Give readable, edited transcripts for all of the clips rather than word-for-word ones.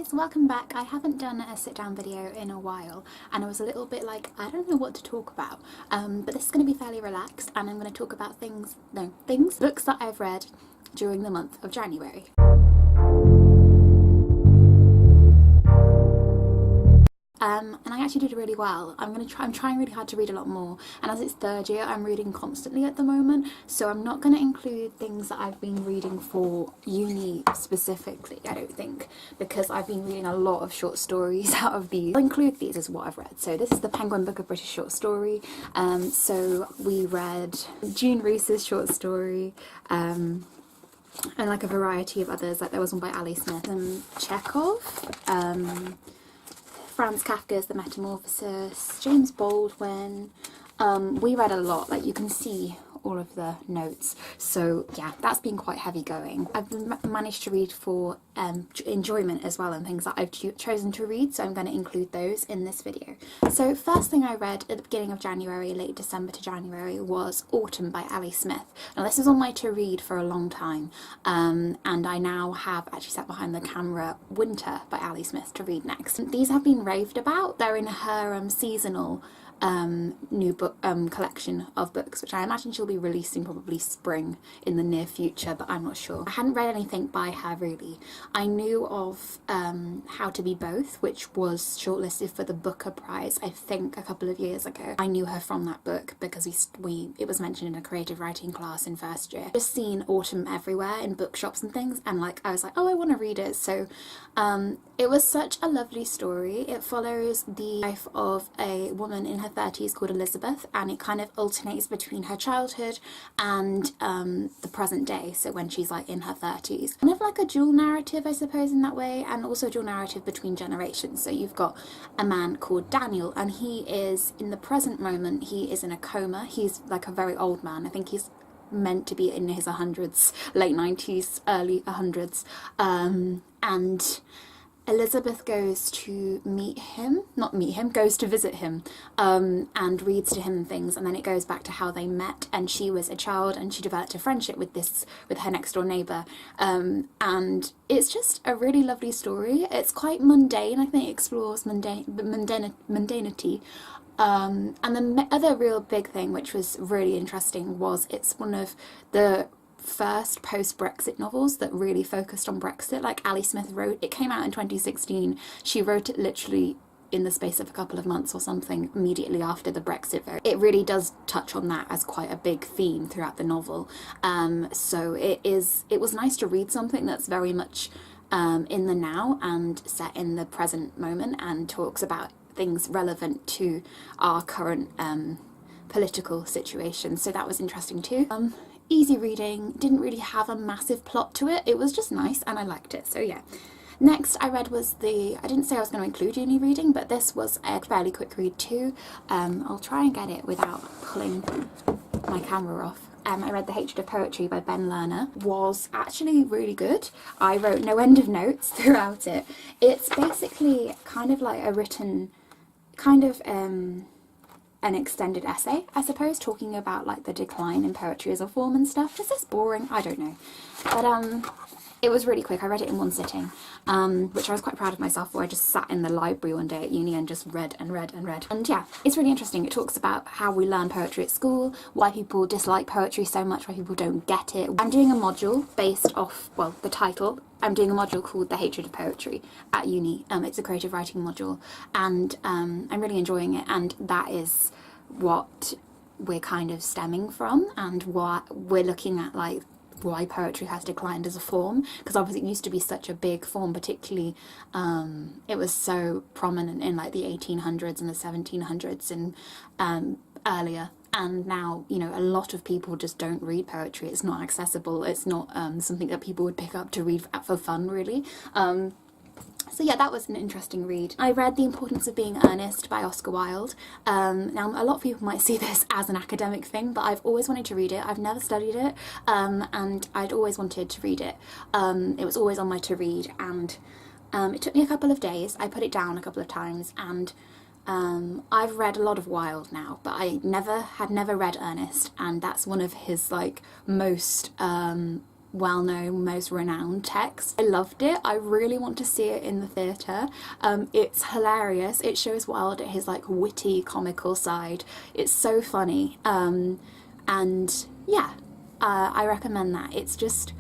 guys, welcome back. I haven't done a sit down video in a while and I was a little bit like, I don't know what to talk about, but this is going to be fairly relaxed and I'm going to talk about books that I've read during the month of January. And I actually did really well. I'm trying really hard to read a lot more, and as it's third year I'm reading constantly at the moment, so I'm not going to include things that I've been reading for uni specifically, I don't think, because I've been reading a lot of short stories out of these. I'll include these as what I've read. So this is the Penguin Book of British Short Story. So we read June Reese's short story, and like a variety of others, like there was one by Ali Smith and Chekhov, Franz Kafka's The Metamorphosis, James Baldwin. We read a lot, like you can see all of the notes, so yeah, that's been quite heavy going. I've managed to read for enjoyment as well, and things that I've chosen to read, so I'm going to include those in this video. So first thing I read at the beginning of January, late December to January, was Autumn by Ali Smith. Now this was on my to read for a long time, and I now have actually sat behind the camera Winter by Ali Smith to read next. These have been raved about. They're in her seasonal new book collection of books, which I imagine she'll be releasing probably spring in the near future, but I'm not sure. I hadn't read anything by her really. I knew of How to Be Both, which was shortlisted for the Booker Prize I think a couple of years ago. I knew her from that book because it was mentioned in a creative writing class in first year. Just seen Autumn everywhere in bookshops and things, and like I was like, oh, I want to read it. So it was such a lovely story. It follows the life of a woman in her 30s called Elizabeth, and it kind of alternates between her childhood and the present day, so when she's like in her 30s. Kind of like a dual narrative, I suppose, in that way, and also a dual narrative between generations. So you've got a man called Daniel, and he is, in the present moment, he is in a coma. He's like a very old man. I think he's meant to be in his 100s, late 90s, early 100s, and Elizabeth goes to goes to visit him, and reads to him and things, and then it goes back to how they met, and she was a child and she developed a friendship with her next door neighbour, and it's just a really lovely story. It's quite mundane. I think it explores mundanity. And the other real big thing which was really interesting was it's one of the first post-Brexit novels that really focused on Brexit. Like Ali Smith wrote, it came out in 2016, she wrote it literally in the space of a couple of months or something immediately after the Brexit vote. It really does touch on that as quite a big theme throughout the novel, so it was nice to read something that's very much in the now and set in the present moment and talks about things relevant to our current political situation, so that was interesting too. Easy reading, didn't really have a massive plot to it, it was just nice and I liked it, so yeah. Next I read was I didn't say I was going to include uni reading, but this was a fairly quick read too. I'll try and get it without pulling my camera off. I read The Hatred of Poetry by Ben Lerner. Was actually really good. I wrote no end of notes throughout it. It's basically kind of like a written, kind of an extended essay, I suppose, talking about like the decline in poetry as a form and stuff. Is this boring? I don't know. But it was really quick. I read it in one sitting, which I was quite proud of myself for. I just sat in the library one day at uni and just read and read and read. And yeah, it's really interesting. It talks about how we learn poetry at school, why people dislike poetry so much, why people don't get it. I'm doing a module based off, well, the title. I'm doing a module called The Hatred of Poetry at uni. It's a creative writing module, and I'm really enjoying it, and that is what we're kind of stemming from, and what we're looking at, like why poetry has declined as a form, because obviously it used to be such a big form, particularly it was so prominent in like the 1800s and the 1700s and earlier. And now, you know, a lot of people just don't read poetry. It's not accessible. It's not something that people would pick up to read for fun, really. So yeah, that was an interesting read. I read The Importance of Being Earnest by Oscar Wilde. Now, a lot of people might see this as an academic thing, but I've always wanted to read it. I've never studied it, and I'd always wanted to read it. It was always on my to read, and it took me a couple of days. I put it down a couple of times, and I've read a lot of Wilde now, but I had never read Ernest, and that's one of his like most well-known, most renowned text. I loved it. I really want to see it in the theatre. It's hilarious. It shows Wilde at his like witty, comical side. It's so funny. And yeah, I recommend that. It's just,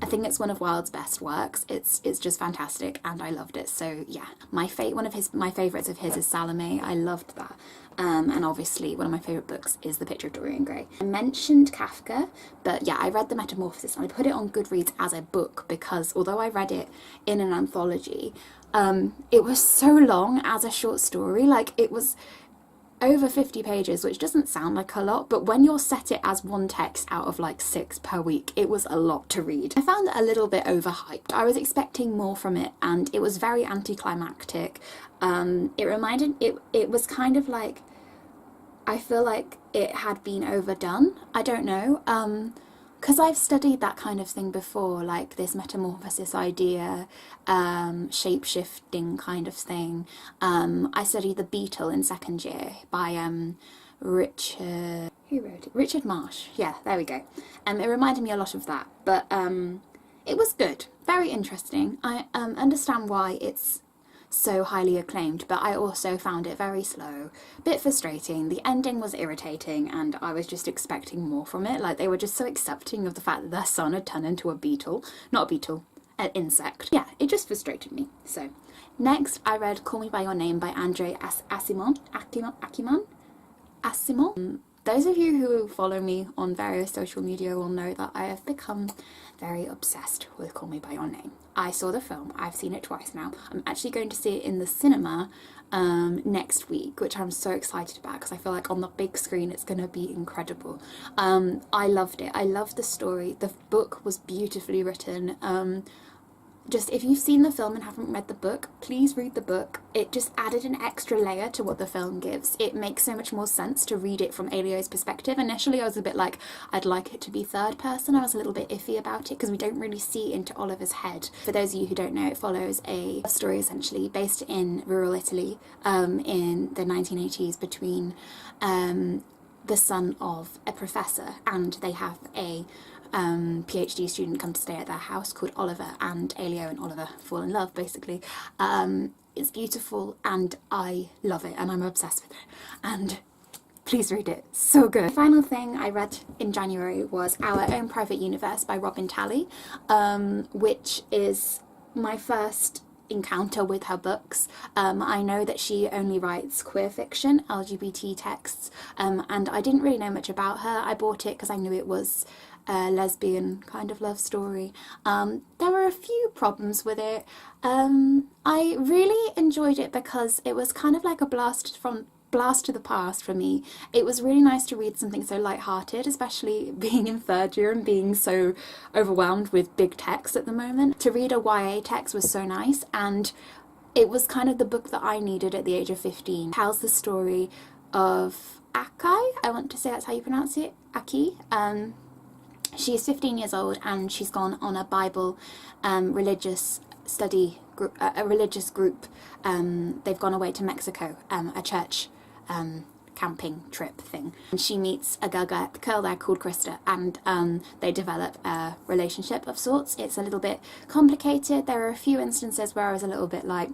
I think it's one of Wilde's best works. It's just fantastic, and I loved it. So yeah, my favourites of his is Salome. I loved that. And obviously one of my favourite books is The Picture of Dorian Gray. I mentioned Kafka, but yeah, I read The Metamorphosis and I put it on Goodreads as a book because although I read it in an anthology, it was so long as a short story. Like, it was over 50 pages, which doesn't sound like a lot, but when you're set it as one text out of like 6 per week, it was a lot to read. I found it a little bit overhyped. I was expecting more from it, and it was very anticlimactic. It was kind of like, I feel like it had been overdone. I don't know, because I've studied that kind of thing before, like this metamorphosis idea, shape-shifting kind of thing. I studied The Beetle in second year by Richard... Who wrote it? Richard Marsh. Yeah, there we go. It reminded me a lot of that, but it was good. Very interesting. I understand why it's so highly acclaimed, but I also found it very slow, a bit frustrating. The ending was irritating, and I was just expecting more from it. Like, they were just so accepting of the fact that their son had turned into a beetle. Not a beetle, an insect. Yeah, it just frustrated me. So, next I read Call Me By Your Name by Andre Asimov. Those of you who follow me on various social media will know that I have become very obsessed with Call Me By Your Name. I saw the film, I've seen it twice now. I'm actually going to see it in the cinema next week, which I'm so excited about because I feel like on the big screen it's going to be incredible. I loved it. I loved the story. The book was beautifully written. Just, if you've seen the film and haven't read the book, please read the book. It just added an extra layer to what the film gives. It makes so much more sense to read it from Elio's perspective. Initially I was a bit like, I'd like it to be third person. I was a little bit iffy about it because we don't really see into Oliver's head. For those of you who don't know, it follows a story essentially based in rural Italy in the 1980s between the son of a professor, and they have a PhD student come to stay at their house called Oliver, and Elio and Oliver fall in love basically. It's beautiful and I love it and I'm obsessed with it, and please read it, so good. The final thing I read in January was Our Own Private Universe by Robin Talley, which is my first encounter with her books. I know that she only writes queer fiction, LGBT texts, and I didn't really know much about her. I bought it because I knew it was a lesbian kind of love story. There were a few problems with it. I really enjoyed it because it was kind of like a blast to the past for me. It was really nice to read something so light-hearted, especially being in third year and being so overwhelmed with big text at the moment. To read a YA text was so nice, and it was kind of the book that I needed at the age of 15. It tells the story of Akai, I want to say that's how you pronounce it, Aki. She's 15 years old and she's gone on a Bible religious study group, a religious group. They've gone away to Mexico, a church camping trip thing. And she meets a girl there called Krista, and they develop a relationship of sorts. It's a little bit complicated. There are a few instances where I was a little bit like,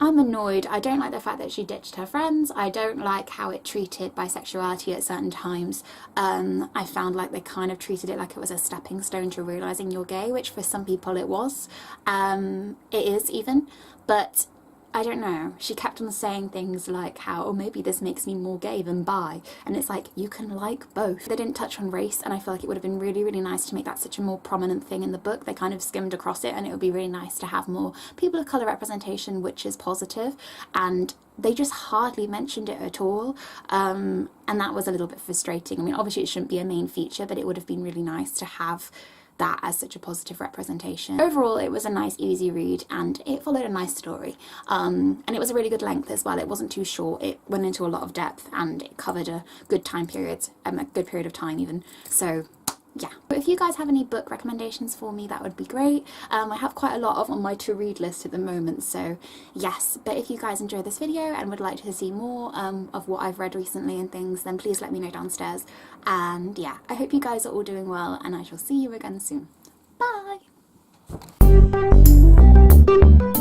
I'm annoyed. I don't like the fact that she ditched her friends. I don't like how it treated bisexuality at certain times. I found like they kind of treated it like it was a stepping stone to realising you're gay, which for some people it was. It is even, but I don't know. She kept on saying things like how, oh, maybe this makes me more gay than bi. And it's like, you can like both. They didn't touch on race, and I feel like it would have been really, really nice to make that such a more prominent thing in the book. They kind of skimmed across it, and it would be really nice to have more people of colour representation, which is positive. And they just hardly mentioned it at all. And that was a little bit frustrating. I mean, obviously it shouldn't be a main feature, but it would have been really nice to have that as such a positive representation. Overall, it was a nice, easy read, and it followed a nice story. And it was a really good length as well. It wasn't too short. It went into a lot of depth, and it covered a good time period, a good period of time even. So yeah. But if you guys have any book recommendations for me, that would be great. I have quite a lot on my to-read list at the moment, so yes. But if you guys enjoyed this video and would like to see more of what I've read recently and things, then please let me know downstairs. And yeah, I hope you guys are all doing well, and I shall see you again soon. Bye! bye.